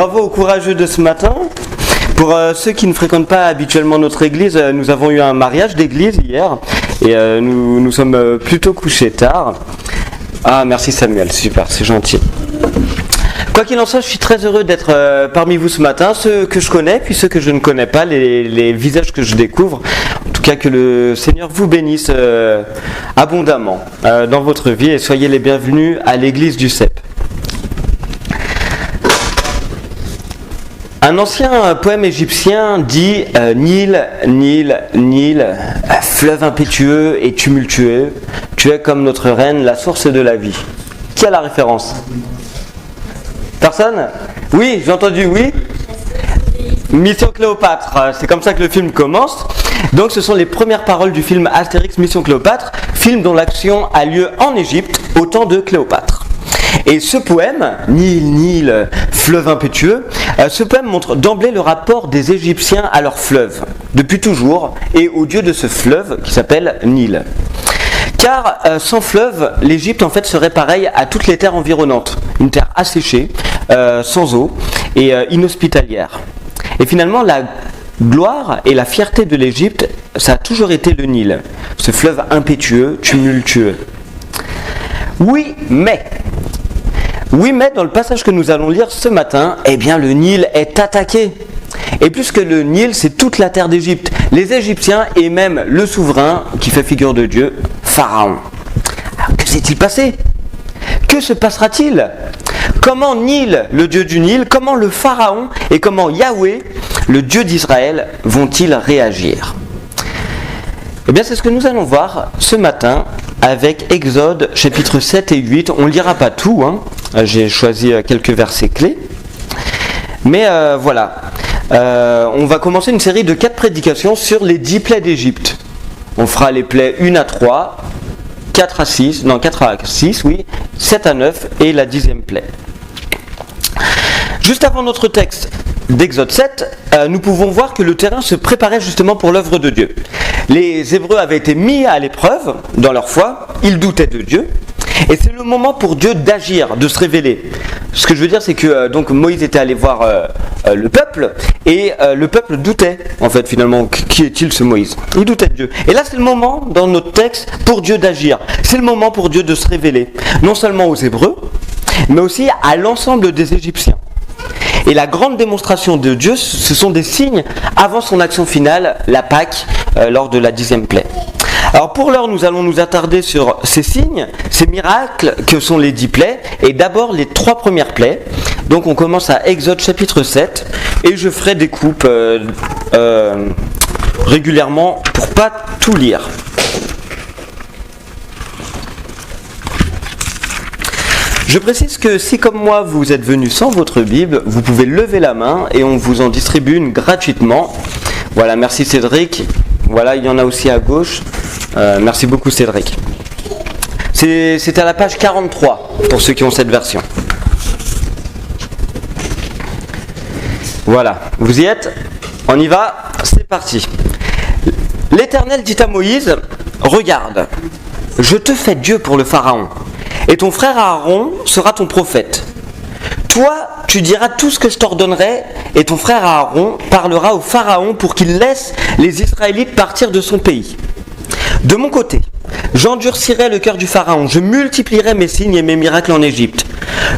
Bravo aux courageux de ce matin. Pour ceux qui ne fréquentent pas habituellement notre église, nous avons eu un mariage d'église hier et nous sommes plutôt couchés tard. Ah, merci Samuel, super, c'est gentil. Quoi qu'il en soit, je suis très heureux d'être parmi vous ce matin, ceux que je connais, puis ceux que je ne connais pas, les visages que je découvre. En tout cas, que le Seigneur vous bénisse abondamment dans votre vie et soyez les bienvenus à l'église du CEP. Un ancien poème égyptien dit Nil, Nil, Nil, fleuve impétueux et tumultueux, tu es comme notre reine, la source de la vie. Qui a la référence? Personne? Oui, j'ai entendu, oui. Mission Cléopâtre, c'est comme ça que le film commence. Donc ce sont les premières paroles du film Astérix Mission Cléopâtre, film dont l'action a lieu en Égypte au temps de Cléopâtre. Et ce poème, Nil, Nil, fleuve impétueux, ce poème montre d'emblée le rapport des Égyptiens à leur fleuve, depuis toujours, et au dieu de ce fleuve qui s'appelle Nil. Car sans fleuve, l'Égypte en fait serait pareille à toutes les terres environnantes, une terre asséchée, sans eau et inhospitalière. Et finalement, la gloire et la fierté de l'Égypte, ça a toujours été le Nil, ce fleuve impétueux, tumultueux. Oui, mais dans le passage que nous allons lire ce matin, eh bien le Nil est attaqué. Et plus que le Nil, c'est toute la terre d'Égypte, les Égyptiens et même le souverain qui fait figure de Dieu, Pharaon. Alors que s'est-il passé? Que se passera-t-il? Comment Nil, le dieu du Nil, comment le Pharaon et comment Yahweh, le Dieu d'Israël, vont-ils réagir? Eh bien c'est ce que nous allons voir ce matin avec Exode chapitre 7 et 8. On ne lira pas tout, hein. J'ai choisi quelques versets clés. Mais voilà, on va commencer une série de 4 prédications sur les 10 plaies d'Égypte. On fera les plaies 1 à 3, 4 à 6, 7 à 9 et la 10e plaie. Juste avant notre texte d'Exode 7, nous pouvons voir que le terrain se préparait justement pour l'œuvre de Dieu. Les Hébreux avaient été mis à l'épreuve dans leur foi, ils doutaient de Dieu, et c'est le moment pour Dieu d'agir, de se révéler. Ce que je veux dire, c'est que donc Moïse était allé voir le peuple, et le peuple doutait, en fait, finalement, qui est-il ce Moïse? Il doutait de Dieu. Et là, c'est le moment, dans notre texte, pour Dieu d'agir. C'est le moment pour Dieu de se révéler, non seulement aux Hébreux, mais aussi à l'ensemble des Égyptiens. Et la grande démonstration de Dieu, ce sont des signes avant son action finale, la Pâque, lors de la 10e plaie. Alors pour l'heure, nous allons nous attarder sur ces signes, ces miracles que sont les 10 plaies, et d'abord les 3 premières plaies. Donc on commence à Exode chapitre 7, et je ferai des coupes régulièrement pour pas tout lire. Je précise que si comme moi vous êtes venu sans votre Bible, vous pouvez lever la main et on vous en distribue une gratuitement. Voilà, merci Cédric. Voilà, il y en a aussi à gauche. Merci beaucoup Cédric. C'est à la page 43 pour ceux qui ont cette version. Voilà, vous y êtes? On y va? C'est parti. L'Éternel dit à Moïse, regarde, je te fais Dieu pour le Pharaon. Et ton frère Aaron sera ton prophète. Toi, tu diras tout ce que je t'ordonnerai, et ton frère Aaron parlera au Pharaon pour qu'il laisse les Israélites partir de son pays. De mon côté, j'endurcirai le cœur du Pharaon, je multiplierai mes signes et mes miracles en Égypte.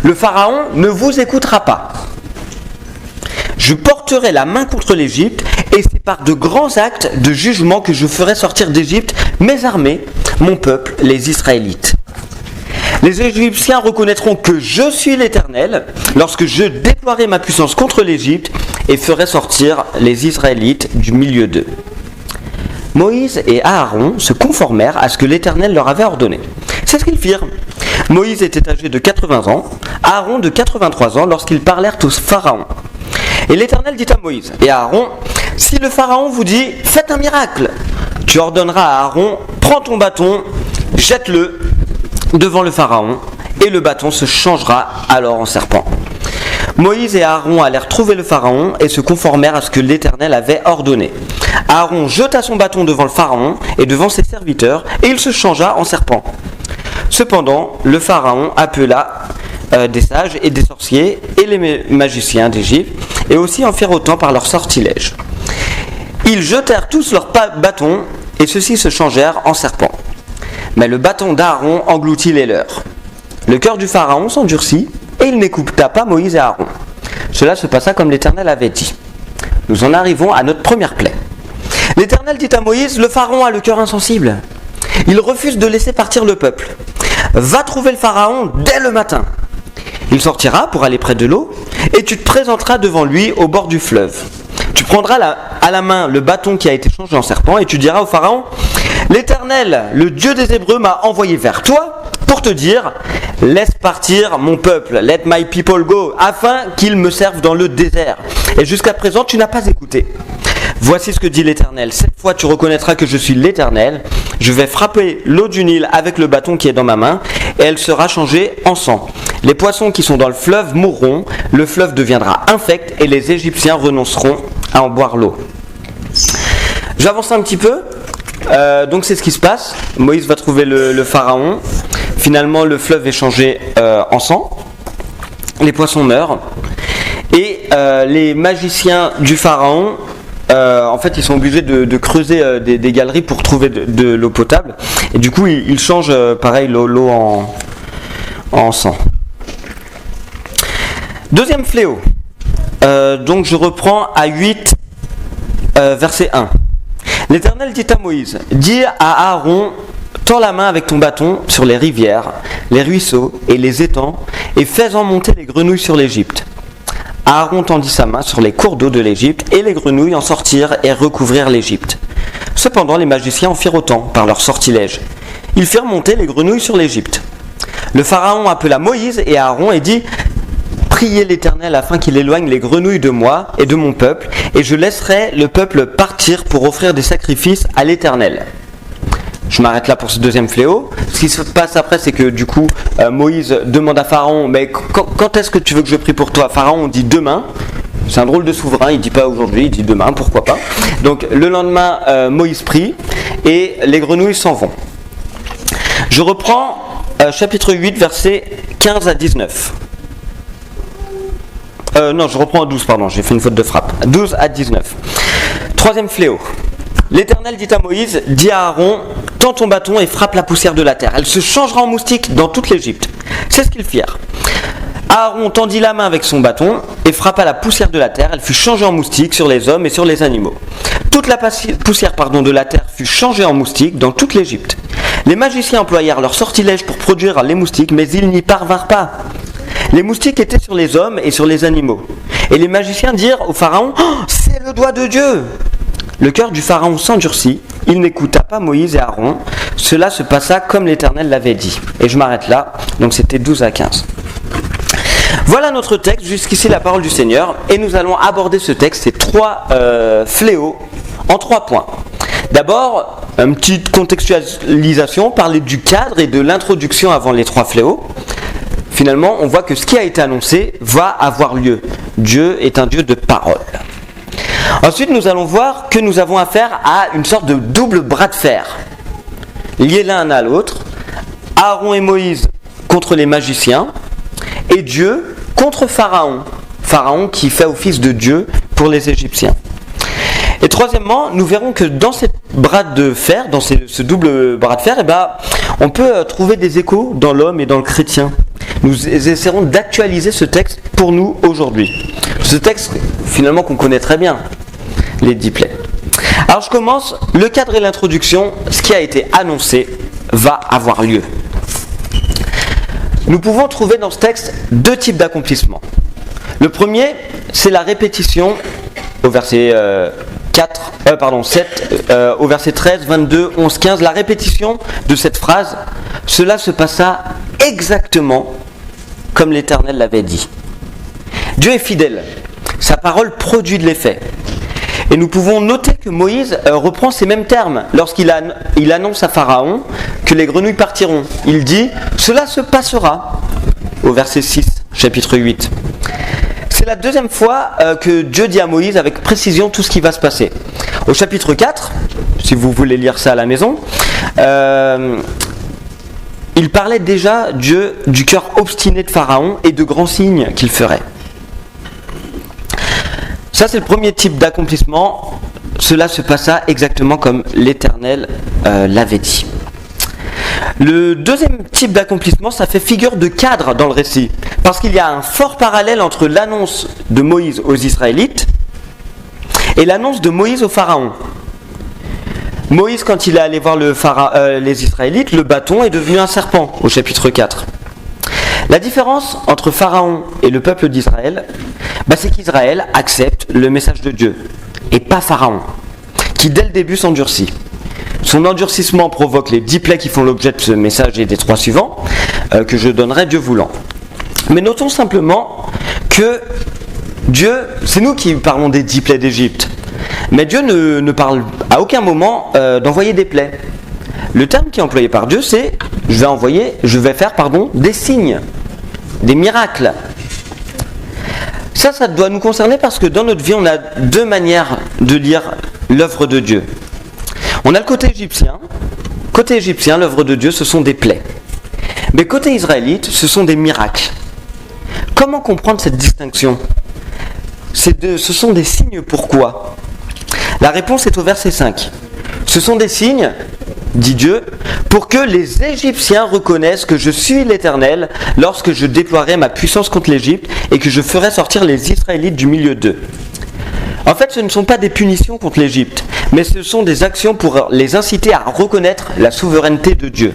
Le Pharaon ne vous écoutera pas. Je porterai la main contre l'Égypte, et c'est par de grands actes de jugement que je ferai sortir d'Égypte mes armées, mon peuple, les Israélites. Les Égyptiens reconnaîtront que je suis l'Éternel lorsque je déploierai ma puissance contre l'Égypte et ferai sortir les Israélites du milieu d'eux. Moïse et Aaron se conformèrent à ce que l'Éternel leur avait ordonné. C'est ce qu'ils firent. Moïse était âgé de 80 ans, Aaron de 83 ans lorsqu'ils parlèrent au Pharaon. Et l'Éternel dit à Moïse et à Aaron, « Si le Pharaon vous dit, faites un miracle, tu ordonneras à Aaron, prends ton bâton, jette-le devant le Pharaon, et le bâton se changera alors en serpent. » Moïse et Aaron allèrent trouver le Pharaon et se conformèrent à ce que l'Éternel avait ordonné. Aaron jeta son bâton devant le Pharaon et devant ses serviteurs, et il se changea en serpent. Cependant, le Pharaon appela des sages et des sorciers et les magiciens d'Égypte, et aussi en firent autant par leurs sortilèges. Ils jetèrent tous leurs bâtons, et ceux-ci se changèrent en serpents. Mais le bâton d'Aaron engloutit les leurs. Le cœur du Pharaon s'endurcit, et il n'écouta pas Moïse et Aaron. Cela se passa comme l'Éternel avait dit. Nous en arrivons à notre première plaie. L'Éternel dit à Moïse, le Pharaon a le cœur insensible. Il refuse de laisser partir le peuple. Va trouver le Pharaon dès le matin. Il sortira pour aller près de l'eau, et tu te présenteras devant lui au bord du fleuve. Tu prendras à la main le bâton qui a été changé en serpent, et tu diras au Pharaon, l'Éternel, le Dieu des Hébreux, m'a envoyé vers toi pour te dire, laisse partir mon peuple, let my people go, afin qu'ils me servent dans le désert. Et jusqu'à présent, tu n'as pas écouté. Voici ce que dit l'Éternel. Cette fois, tu reconnaîtras que je suis l'Éternel. Je vais frapper l'eau du Nil avec le bâton qui est dans ma main, et elle sera changée en sang. Les poissons qui sont dans le fleuve mourront, le fleuve deviendra infect, et les Égyptiens renonceront à en boire l'eau. J'avance un petit peu. Donc c'est ce qui se passe. Moïse va trouver le Pharaon. Finalement, le fleuve est changé en sang. Les poissons meurent. Et les magiciens du Pharaon, en fait, ils sont obligés de creuser des galeries pour trouver de l'eau potable. Et du coup, ils changent, pareil, l'eau en sang. Deuxième fléau. Donc je reprends à 8, verset 1. L'Éternel dit à Moïse, dis à Aaron, tends la main avec ton bâton sur les rivières, les ruisseaux et les étangs, et fais-en monter les grenouilles sur l'Égypte. Aaron tendit sa main sur les cours d'eau de l'Égypte, et les grenouilles en sortirent et recouvrirent l'Égypte. Cependant, les magiciens en firent autant, par leur sortilège. Ils firent monter les grenouilles sur l'Égypte. Le Pharaon appela Moïse et Aaron et dit, priez l'Éternel afin qu'il éloigne les grenouilles de moi et de mon peuple, et je laisserai le peuple partir pour offrir des sacrifices à l'Éternel. Je m'arrête là pour ce deuxième fléau. Ce qui se passe après, c'est que du coup, Moïse demande à Pharaon, mais quand est-ce que tu veux que je prie pour toi? Pharaon dit demain. C'est un drôle de souverain, il dit pas aujourd'hui, il dit demain, pourquoi pas. Donc le lendemain, Moïse prie, et les grenouilles s'en vont. Je reprends chapitre 8, versets 15 à 19. Non, je reprends à 12, pardon, j'ai fait une faute de frappe. 12 à 19. Troisième fléau. L'Éternel dit à Moïse, dis à Aaron, tends ton bâton et frappe la poussière de la terre. Elle se changera en moustique dans toute l'Égypte. C'est ce qu'ils firent. Aaron tendit la main avec son bâton et frappa la poussière de la terre. Elle fut changée en moustique sur les hommes et sur les animaux. Toute la poussière de la terre fut changée en moustique dans toute l'Égypte. Les magiciens employèrent leur sortilège pour produire les moustiques, mais ils n'y parvinrent pas. Les moustiques étaient sur les hommes et sur les animaux. Et les magiciens dirent au Pharaon, oh, c'est le doigt de Dieu. Le cœur du Pharaon s'endurcit, il n'écouta pas Moïse et Aaron. Cela se passa comme l'Éternel l'avait dit. Et je m'arrête là, donc c'était 12 à 15. Voilà notre texte, jusqu'ici la parole du Seigneur. Et nous allons aborder ce texte, ces trois fléaux, en 3 points. D'abord, une petite contextualisation, parler du cadre et de l'introduction avant les 3 fléaux. Finalement, on voit que ce qui a été annoncé va avoir lieu. Dieu est un Dieu de parole. Ensuite, nous allons voir que nous avons affaire à une sorte de double bras de fer, liés l'un à l'autre. Aaron et Moïse contre les magiciens, et Dieu contre Pharaon. Pharaon qui fait office de Dieu pour les Égyptiens. Et troisièmement, nous verrons que dans ces bras de fer, dans ce double bras de fer, on peut trouver des échos dans l'homme et dans le chrétien. Nous essaierons d'actualiser ce texte pour nous aujourd'hui. Ce texte, finalement, qu'on connaît très bien, les 10 plaies. Alors je commence, le cadre et l'introduction, ce qui a été annoncé va avoir lieu. Nous pouvons trouver dans ce texte 2 types d'accomplissements. Le premier, c'est la répétition au verset 7, au verset 13, 22, 11, 15, la répétition de cette phrase, cela se passa exactement comme l'Éternel l'avait dit. Dieu est fidèle, sa parole produit de l'effet. Et nous pouvons noter que Moïse reprend ces mêmes termes lorsqu'il annonce à Pharaon que les grenouilles partiront. Il dit « Cela se passera » au verset 6, chapitre 8. C'est la deuxième fois que Dieu dit à Moïse avec précision tout ce qui va se passer. Au chapitre 4, si vous voulez lire ça à la maison, il parlait déjà, Dieu, du cœur obstiné de Pharaon et de grands signes qu'il ferait. Ça, c'est le premier type d'accomplissement. Cela se passa exactement comme l'Éternel l'avait dit. Le deuxième type d'accomplissement, ça fait figure de cadre dans le récit, parce qu'il y a un fort parallèle entre l'annonce de Moïse aux Israélites et l'annonce de Moïse au Pharaon. Moïse, quand il est allé voir les Israélites, le bâton est devenu un serpent, au chapitre 4. La différence entre Pharaon et le peuple d'Israël, c'est qu'Israël accepte le message de Dieu, et pas Pharaon, qui dès le début s'endurcit. Son endurcissement provoque les 10 plaies qui font l'objet de ce message et des 3 suivants, que je donnerai Dieu voulant. Mais notons simplement que Dieu, c'est nous qui parlons des 10 plaies d'Égypte, mais Dieu ne parle à aucun moment d'envoyer des plaies. Le terme qui est employé par Dieu, c'est je vais faire des signes, des miracles. Ça doit nous concerner parce que dans notre vie, on a 2 manières de lire l'œuvre de Dieu. On a le côté égyptien. Côté égyptien, l'œuvre de Dieu, ce sont des plaies. Mais côté israélite, ce sont des miracles. Comment comprendre cette distinction ? Ce sont des signes pourquoi ? La réponse est au verset 5. Ce sont des signes, dit Dieu, pour que les Égyptiens reconnaissent que je suis l'Éternel lorsque je déploierai ma puissance contre l'Égypte et que je ferai sortir les Israélites du milieu d'eux. En fait, ce ne sont pas des punitions contre l'Égypte, mais ce sont des actions pour les inciter à reconnaître la souveraineté de Dieu.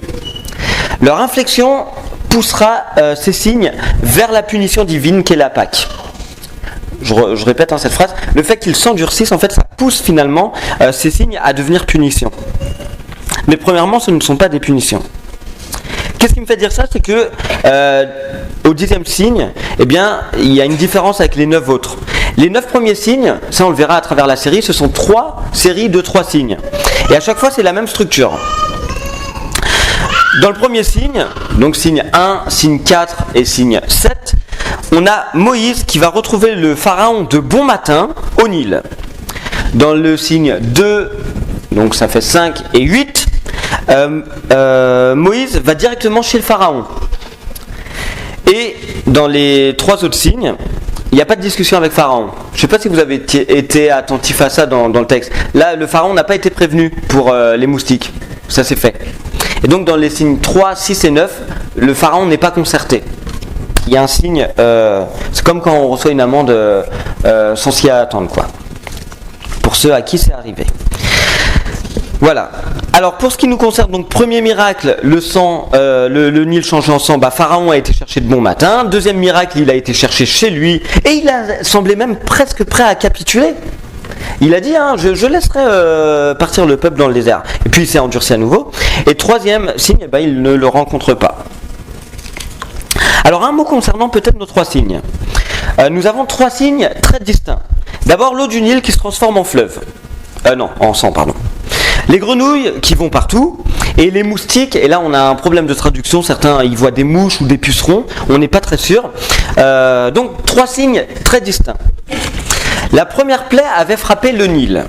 Leur inflexion poussera ces signes vers la punition divine qu'est la Pâque. Je répète cette phrase, le fait qu'ils s'endurcissent, en fait, ça pousse finalement ces signes à devenir punitions. Mais premièrement, ce ne sont pas des punitions. Qu'est-ce qui me fait dire ça ? C'est que au 10e signe, il y a une différence avec les 9 autres. Les 9 premiers signes, ça on le verra à travers la série, ce sont 3 séries de 3 signes. Et à chaque fois, c'est la même structure. Dans le premier signe, donc signe 1, signe 4 et signe 7, on a Moïse qui va retrouver le pharaon de bon matin au Nil. Dans le signe 2, donc ça fait 5 et 8, Moïse va directement chez le pharaon. Et dans les 3 autres signes, il n'y a pas de discussion avec Pharaon. Je ne sais pas si vous avez été attentif à ça dans le texte. Là, le Pharaon n'a pas été prévenu pour les moustiques. Ça s'est fait. Et donc dans les signes 3, 6 et 9, le Pharaon n'est pas concerté. Il y a un signe, c'est comme quand on reçoit une amende sans s'y attendre, quoi. Pour ceux à qui c'est arrivé. Voilà. Alors pour ce qui nous concerne, donc premier miracle, le sang, le Nil changé en sang, Pharaon a été cherché de bon matin. Deuxième miracle, il a été cherché chez lui et il a semblé même presque prêt à capituler. Il a dit, je laisserai partir le peuple dans le désert. Et puis il s'est endurci à nouveau. Et troisième signe, il ne le rencontre pas. Alors un mot concernant peut-être nos 3 signes. Nous avons 3 signes très distincts. D'abord l'eau du Nil qui se transforme en fleuve. En sang, pardon. Les grenouilles qui vont partout et les moustiques, et là on a un problème de traduction, certains y voient des mouches ou des pucerons, on n'est pas très sûr. Donc 3 signes très distincts. La première plaie avait frappé le Nil.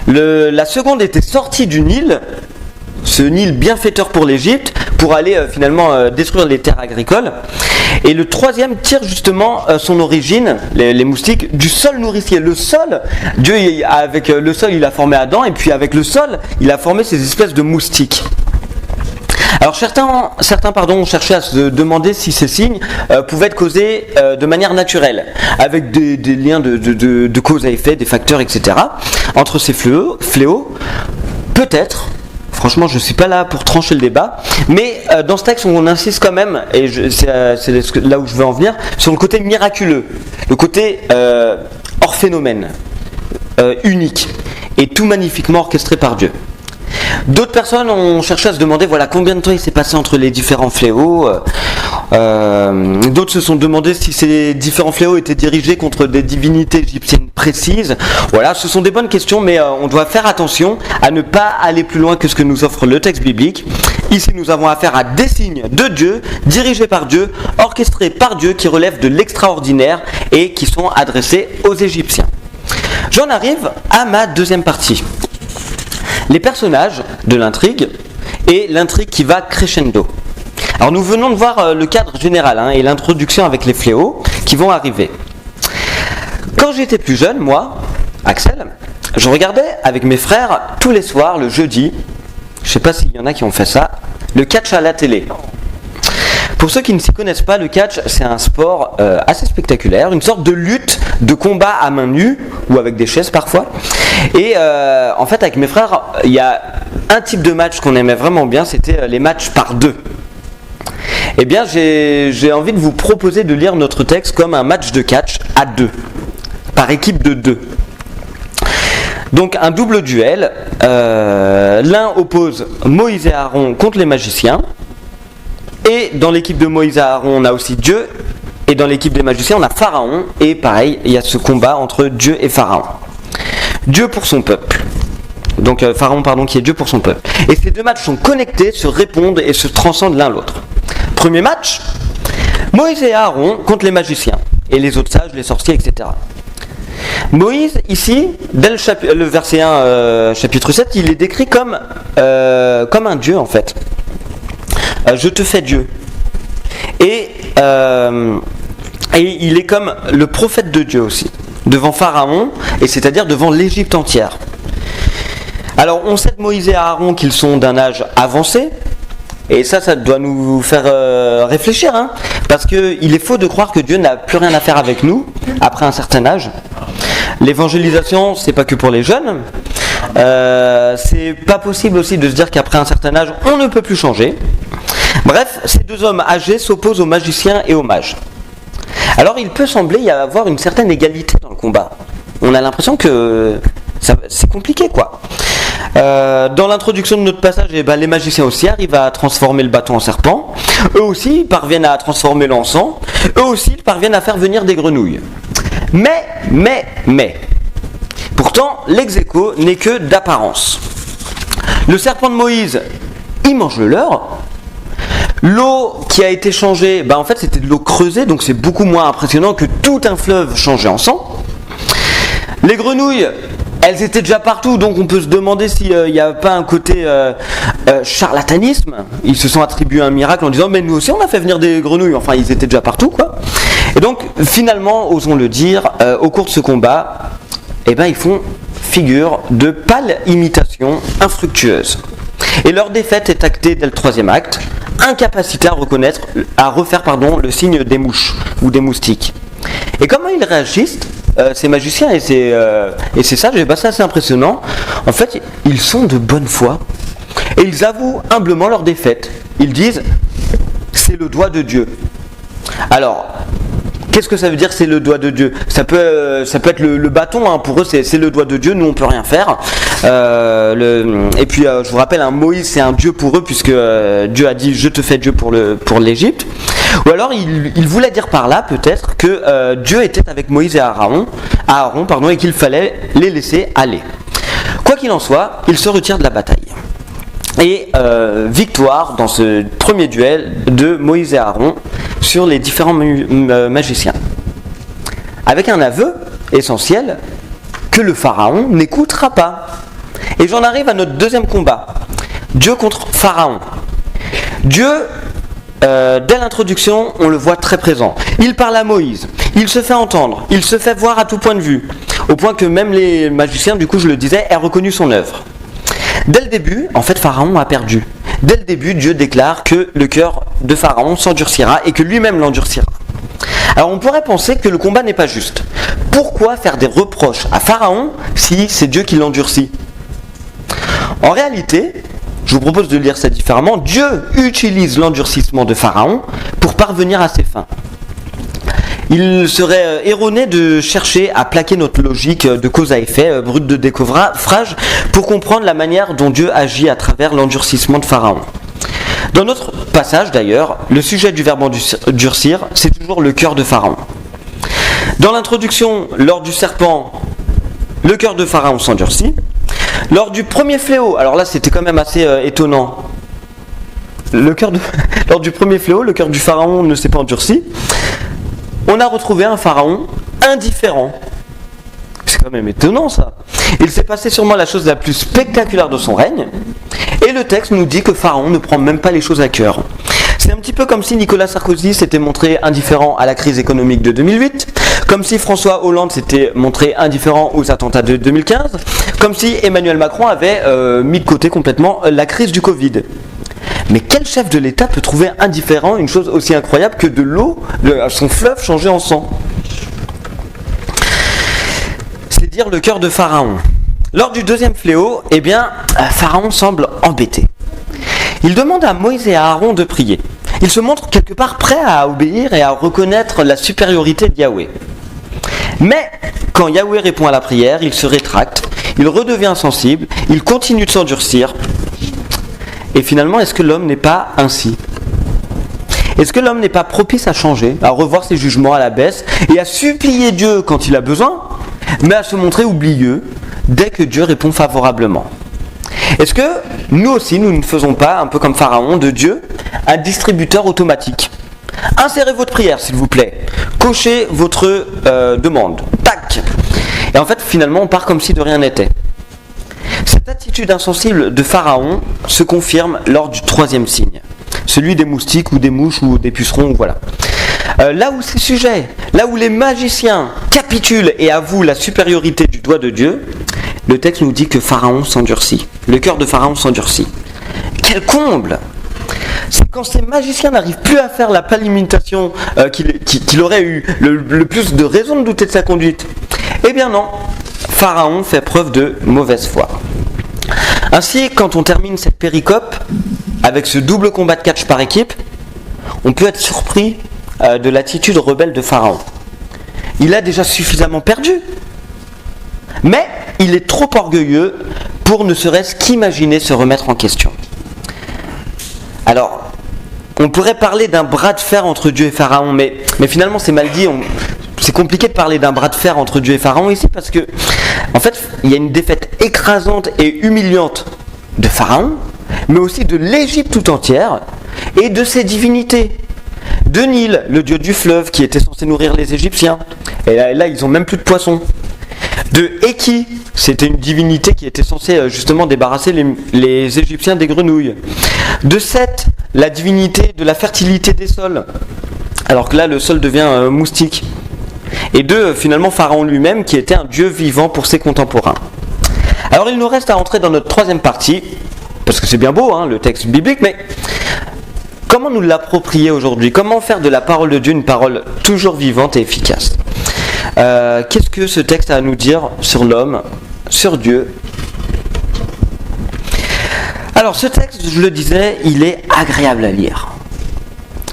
La seconde était sortie du Nil, ce Nil bienfaiteur pour l'Égypte, pour aller finalement détruire les terres agricoles. Et le troisième tire justement son origine, les moustiques, du sol nourricier. Le sol, Dieu avec le sol il a formé Adam, et puis avec le sol il a formé ces espèces de moustiques. Alors certains ont cherché à se demander si ces signes pouvaient être causés de manière naturelle, avec des liens de cause à effet, des facteurs, etc. Entre ces fléaux, peut-être. Franchement, je ne suis pas là pour trancher le débat, mais dans ce texte, on insiste quand même, et c'est là où je veux en venir, sur le côté miraculeux, le côté hors phénomène, unique, et tout magnifiquement orchestré par Dieu. D'autres personnes ont cherché à se demander combien de temps il s'est passé entre les différents fléaux. D'autres se sont demandé si ces différents fléaux étaient dirigés contre des divinités égyptiennes précises. Voilà, ce sont des bonnes questions, mais on doit faire attention à ne pas aller plus loin que ce que nous offre le texte biblique. Ici, nous avons affaire à des signes de Dieu, dirigés par Dieu, orchestrés par Dieu, qui relèvent de l'extraordinaire et qui sont adressés aux Égyptiens. J'en arrive à ma deuxième partie. Les personnages de l'intrigue et l'intrigue qui va crescendo. Alors nous venons de voir le cadre général et l'introduction avec les fléaux qui vont arriver. Quand j'étais plus jeune, moi, Axel, je regardais avec mes frères tous les soirs, le jeudi, je ne sais pas s'il y en a qui ont fait ça, le catch à la télé. Pour ceux qui ne s'y connaissent pas, le catch, c'est un sport assez spectaculaire, une sorte de lutte, de combat à main nue, ou avec des chaises parfois. Et en fait, avec mes frères, il y a un type de match qu'on aimait vraiment bien, c'était les matchs par deux. Eh bien, j'ai envie de vous proposer de lire notre texte comme un match de catch à deux, par équipe de deux. Donc un double duel, l'un oppose Moïse et Aaron contre les magiciens, et dans l'équipe de Moïse et Aaron on a aussi Dieu, et dans l'équipe des magiciens on a Pharaon, et pareil, il y a ce combat entre Dieu et Pharaon. Dieu pour son peuple. Donc Pharaon, qui est Dieu pour son peuple. Et ces deux matchs sont connectés, se répondent et se transcendent l'un l'autre. Premier match, Moïse et Aaron contre les magiciens, et les autres sages, les sorciers, etc. Moïse, ici, dès le verset 1, chapitre 7, il est décrit comme un dieu en fait. Je te fais Dieu. Et il est comme le prophète de Dieu aussi, devant Pharaon, et c'est-à-dire devant l'Égypte entière. Alors on sait de Moïse et Aaron qu'ils sont d'un âge avancé, et ça doit nous faire réfléchir, parce qu'il est faux de croire que Dieu n'a plus rien à faire avec nous après un certain âge. L'évangélisation, c'est pas que pour les jeunes. C'est pas possible aussi de se dire qu'après un certain âge, on ne peut plus changer. Bref, ces deux hommes âgés s'opposent aux magiciens et aux mages. Alors il peut sembler y avoir une certaine égalité dans le combat. On a l'impression que c'est compliqué quoi. Dans l'introduction de notre passage, les magiciens aussi arrivent à transformer le bâton en serpent. Eux aussi parviennent à transformer l'encens. Eux aussi parviennent à faire venir des grenouilles. Mais, pourtant, l'ex-aequo n'est que d'apparence. Le serpent de Moïse, il mange le leurre. L'eau qui a été changée, en fait c'était de l'eau creusée, donc c'est beaucoup moins impressionnant que tout un fleuve changé en sang. Les grenouilles, elles étaient déjà partout, donc on peut se demander s'il n'y a pas un côté charlatanisme. Ils se sont attribués un miracle en disant mais nous aussi on a fait venir des grenouilles, enfin ils étaient déjà partout quoi. Et donc finalement, osons le dire, au cours de ce combat, ils font figure de pâle imitation infructueuse. Et leur défaite est actée dès le troisième acte, incapacité à refaire le signe des mouches ou des moustiques. Et comment ils réagissent ces magiciens et ces sages, c'est assez impressionnant. En fait, ils sont de bonne foi et ils avouent humblement leur défaite. Ils disent c'est le doigt de Dieu. Alors, qu'est-ce que ça veut dire c'est le doigt de Dieu ? Ça peut être le bâton, pour eux c'est le doigt de Dieu, nous on peut rien faire. Et puis je vous rappelle, Moïse c'est un Dieu pour eux puisque Dieu a dit je te fais Dieu pour l'Égypte. Ou alors il voulait dire par là peut-être que Dieu était avec Moïse et Aaron, et qu'il fallait les laisser aller. Quoi qu'il en soit, ils se retirent de la bataille. Et victoire dans ce premier duel de Moïse et Aaron sur les différents magiciens. Avec un aveu essentiel que le pharaon n'écoutera pas. Et j'en arrive à notre deuxième combat. Dieu contre Pharaon. Dieu, dès l'introduction, on le voit très présent. Il parle à Moïse, il se fait entendre, il se fait voir à tout point de vue, au point que même les magiciens, du coup je le disais, aient reconnu son œuvre. Dès le début, en fait, Pharaon a perdu. Dès le début, Dieu déclare que le cœur de Pharaon s'endurcira et que lui-même l'endurcira. Alors on pourrait penser que le combat n'est pas juste. Pourquoi faire des reproches à Pharaon si c'est Dieu qui l'endurcit ? En réalité, je vous propose de lire ça différemment. Dieu utilise l'endurcissement de Pharaon pour parvenir à ses fins. Il serait erroné de chercher à plaquer notre logique de cause à effet, brute de découvrage, pour comprendre la manière dont Dieu agit à travers l'endurcissement de Pharaon. Dans notre passage d'ailleurs, le sujet du verbe endurcir, c'est toujours le cœur de Pharaon. Dans l'introduction, lors du serpent, le cœur de Pharaon s'endurcit. Lors du premier fléau, alors là c'était quand même assez étonnant. Lors du premier fléau, le cœur du Pharaon ne s'est pas endurci. On a retrouvé un Pharaon indifférent. C'est quand même étonnant ça. Il s'est passé sûrement la chose la plus spectaculaire de son règne. Et le texte nous dit que Pharaon ne prend même pas les choses à cœur. C'est un petit peu comme si Nicolas Sarkozy s'était montré indifférent à la crise économique de 2008, comme si François Hollande s'était montré indifférent aux attentats de 2015, comme si Emmanuel Macron avait mis de côté complètement la crise du Covid. Mais quel chef de l'État peut trouver indifférent une chose aussi incroyable que de l'eau, son fleuve changé en sang? C'est dire le cœur de Pharaon. Lors du deuxième fléau, Pharaon semble embêté. Il demande à Moïse et à Aaron de prier. Il se montre quelque part prêt à obéir et à reconnaître la supériorité de Yahweh. Mais quand Yahweh répond à la prière, il se rétracte, il redevient insensible, il continue de s'endurcir. Et finalement, est-ce que l'homme n'est pas ainsi? Est-ce que l'homme n'est pas propice à changer, à revoir ses jugements à la baisse et à supplier Dieu quand il a besoin, mais à se montrer oublieux dès que Dieu répond favorablement? Est-ce que nous aussi, nous ne faisons pas, un peu comme Pharaon, de Dieu, un distributeur automatique? Insérez votre prière, s'il vous plaît. Cochez votre demande. Tac! Et en fait, finalement, on part comme si de rien n'était. Cette attitude insensible de Pharaon se confirme lors du troisième signe, celui des moustiques ou des mouches ou des pucerons, voilà. Là où ces sujets, là où les magiciens capitulent et avouent la supériorité du doigt de Dieu, le texte nous dit que Pharaon s'endurcit. Le cœur de Pharaon s'endurcit. Quel comble! C'est quand ces magiciens n'arrivent plus à faire la limitation qu'il aurait eu le plus de raisons de douter de sa conduite. Eh bien non, Pharaon fait preuve de mauvaise foi. Ainsi, quand on termine cette péricope, avec ce double combat de catch par équipe, on peut être surpris de l'attitude rebelle de Pharaon. Il a déjà suffisamment perdu, mais il est trop orgueilleux pour ne serait-ce qu'imaginer se remettre en question. Alors, on pourrait parler d'un bras de fer entre Dieu et Pharaon, mais finalement c'est mal dit. C'est compliqué de parler d'un bras de fer entre Dieu et Pharaon ici parce que, en fait, il y a une défaite écrasante et humiliante de Pharaon, mais aussi de l'Égypte tout entière et de ses divinités. De Nil, le dieu du fleuve qui était censé nourrir les Égyptiens. Et là ils n'ont même plus de poissons. De Eki, c'était une divinité qui était censée justement débarrasser les Égyptiens des grenouilles. De Seth, la divinité de la fertilité des sols. Alors que là, le sol devient moustique. Et de finalement Pharaon lui-même qui était un dieu vivant pour ses contemporains. Alors il nous reste à entrer dans notre troisième partie, parce que c'est bien beau le texte biblique, mais comment nous l'approprier aujourd'hui? Comment faire de la parole de Dieu une parole toujours vivante et efficace? Qu'est-ce que ce texte a à nous dire sur l'homme, sur Dieu? Alors ce texte, je le disais, il est agréable à lire.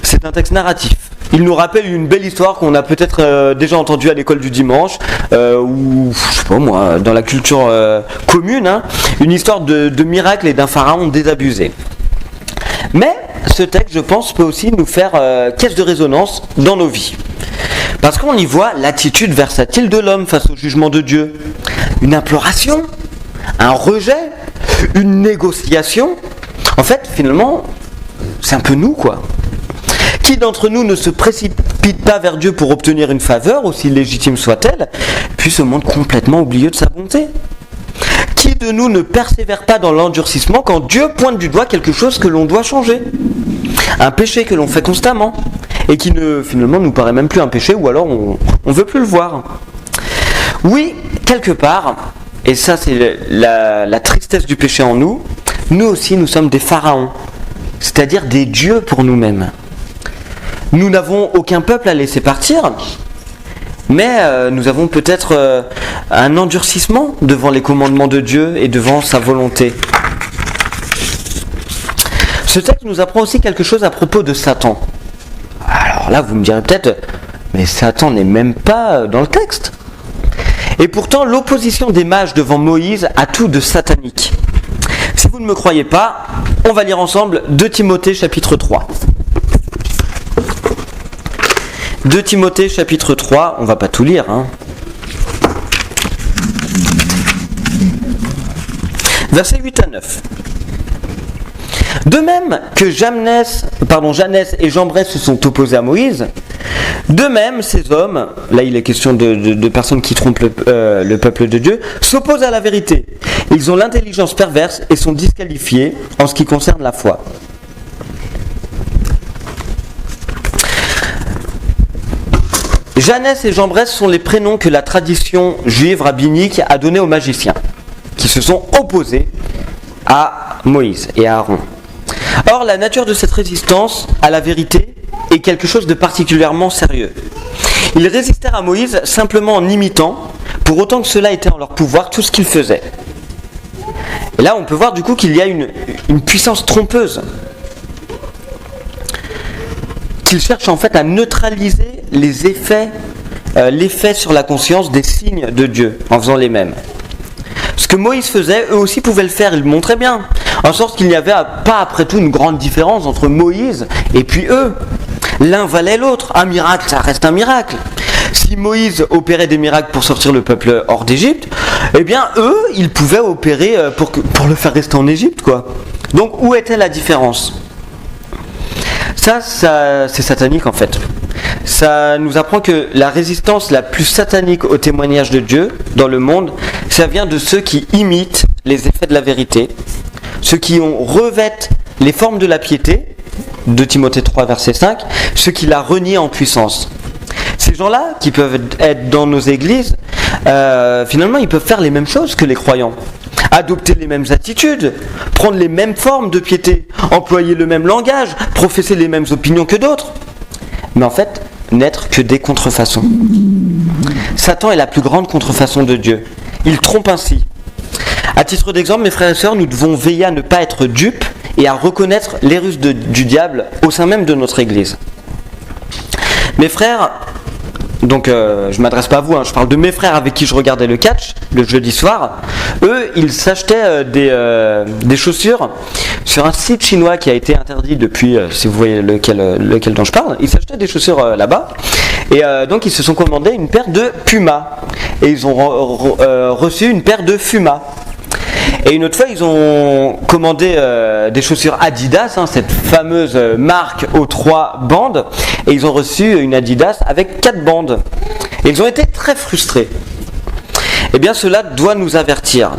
C'est un texte narratif. Il nous rappelle une belle histoire qu'on a peut-être déjà entendue à l'école du dimanche, ou je sais pas moi, dans la culture commune, une histoire de miracle et d'un pharaon désabusé. Mais ce texte, je pense, peut aussi nous faire caisse de résonance dans nos vies. Parce qu'on y voit l'attitude versatile de l'homme face au jugement de Dieu. Une imploration, un rejet, une négociation. En fait, finalement, c'est un peu nous, quoi. Qui d'entre nous ne se précipite pas vers Dieu pour obtenir une faveur, aussi légitime soit-elle, puis se montre complètement oublieux de sa bonté? Qui de nous ne persévère pas dans l'endurcissement quand Dieu pointe du doigt quelque chose que l'on doit changer? Un péché que l'on fait constamment et qui finalement nous paraît même plus un péché, ou alors on ne veut plus le voir. Oui, quelque part, et ça c'est la tristesse du péché en nous, nous aussi nous sommes des pharaons, c'est-à-dire des dieux pour nous-mêmes. Nous n'avons aucun peuple à laisser partir, mais nous avons peut-être un endurcissement devant les commandements de Dieu et devant sa volonté. Ce texte nous apprend aussi quelque chose à propos de Satan. Alors là, vous me direz peut-être, mais Satan n'est même pas dans le texte. Et pourtant, l'opposition des mages devant Moïse a tout de satanique. Si vous ne me croyez pas, on va lire ensemble 2 Timothée chapitre 3. 2 Timothée chapitre 3, on va pas tout lire, Versets 8 à 9. De même que Janès et Jambres se sont opposés à Moïse, de même ces hommes, là il est question de personnes qui trompent le peuple de Dieu, s'opposent à la vérité. Ils ont l'intelligence perverse et sont disqualifiés en ce qui concerne la foi. Jeannès et Jambres sont les prénoms que la tradition juive rabbinique a donnés aux magiciens, qui se sont opposés à Moïse et à Aaron. Or, la nature de cette résistance à la vérité est quelque chose de particulièrement sérieux. Ils résistèrent à Moïse simplement en imitant, pour autant que cela était en leur pouvoir, tout ce qu'ils faisaient. Et là, on peut voir du coup qu'il y a une puissance trompeuse, qu'ils cherchent en fait à neutraliser les effets, l'effet sur la conscience des signes de Dieu, en faisant les mêmes. Ce que Moïse faisait, eux aussi pouvaient le faire, ils le montraient bien, en sorte qu'il n'y avait pas après tout une grande différence entre Moïse et puis eux. L'un valait l'autre, un miracle, ça reste un miracle. Si Moïse opérait des miracles pour sortir le peuple hors d'Égypte, eh bien eux, ils pouvaient opérer pour le faire rester en Égypte, quoi. Donc où était la différence ? Ça, c'est satanique en fait. Ça nous apprend que la résistance la plus satanique au témoignage de Dieu dans le monde, ça vient de ceux qui imitent les effets de la vérité, ceux qui revêtent les formes de la piété, de Timothée 3 verset 5, ceux qui la renient en puissance. Ces gens-là, qui peuvent être dans nos églises, finalement ils peuvent faire les mêmes choses que les croyants. Adopter les mêmes attitudes, prendre les mêmes formes de piété, employer le même langage, professer les mêmes opinions que d'autres. Mais en fait, n'être que des contrefaçons. Satan est la plus grande contrefaçon de Dieu. Il trompe ainsi. À titre d'exemple, mes frères et sœurs, nous devons veiller à ne pas être dupes et à reconnaître les ruses du diable au sein même de notre Église. Mes frères, donc je ne m'adresse pas à vous, je parle de mes frères avec qui je regardais le catch le jeudi soir. Eux, ils s'achetaient des chaussures sur un site chinois qui a été interdit depuis, si vous voyez lequel dont je parle. Ils s'achetaient des chaussures là-bas et donc ils se sont commandés une paire de Puma et ils ont reçu une paire de Fuma. Et une autre fois, ils ont commandé des chaussures Adidas, cette fameuse marque aux 3 bandes, et ils ont reçu une Adidas avec 4 bandes. Et ils ont été très frustrés. Eh bien, cela doit nous avertir.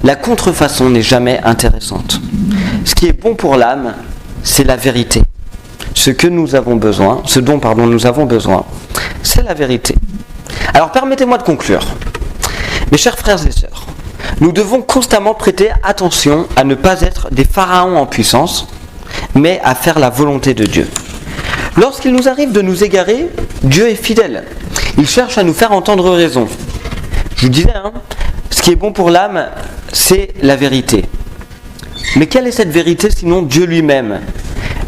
La contrefaçon n'est jamais intéressante. Ce qui est bon pour l'âme, c'est la vérité. Ce dont nous avons besoin, c'est la vérité. Alors, permettez-moi de conclure. Mes chers frères et sœurs, nous devons constamment prêter attention à ne pas être des pharaons en puissance, mais à faire la volonté de Dieu. Lorsqu'il nous arrive de nous égarer, Dieu est fidèle. Il cherche à nous faire entendre raison. Je vous disais, ce qui est bon pour l'âme, c'est la vérité. Mais quelle est cette vérité sinon Dieu lui-même ?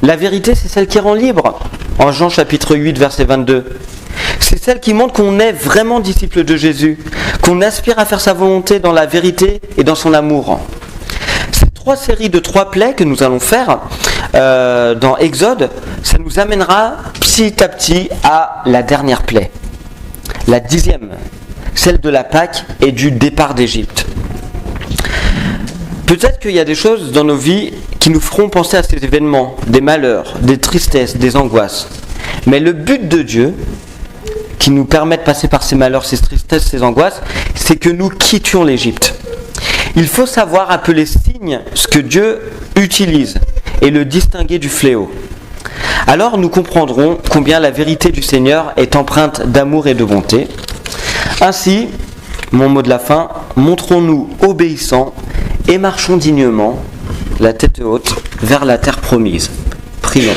La vérité, c'est celle qui rend libre. En Jean chapitre 8, verset 22. C'est celle qui montre qu'on est vraiment disciple de Jésus, qu'on aspire à faire sa volonté dans la vérité et dans son amour. Ces 3 séries de 3 plaies que nous allons faire dans Exode, ça nous amènera petit à petit à la dernière plaie, la 10e, celle de la Pâque et du départ d'Égypte. Peut-être qu'il y a des choses dans nos vies qui nous feront penser à ces événements, des malheurs, des tristesses, des angoisses. Mais le but de Dieu, qui nous permet de passer par ces malheurs, ces tristesses, ces angoisses, c'est que nous quittions l'Égypte. Il faut savoir appeler signe ce que Dieu utilise et le distinguer du fléau. Alors nous comprendrons combien la vérité du Seigneur est empreinte d'amour et de bonté. Ainsi, mon mot de la fin, montrons-nous obéissants et marchons dignement, la tête haute, vers la terre promise. Prions.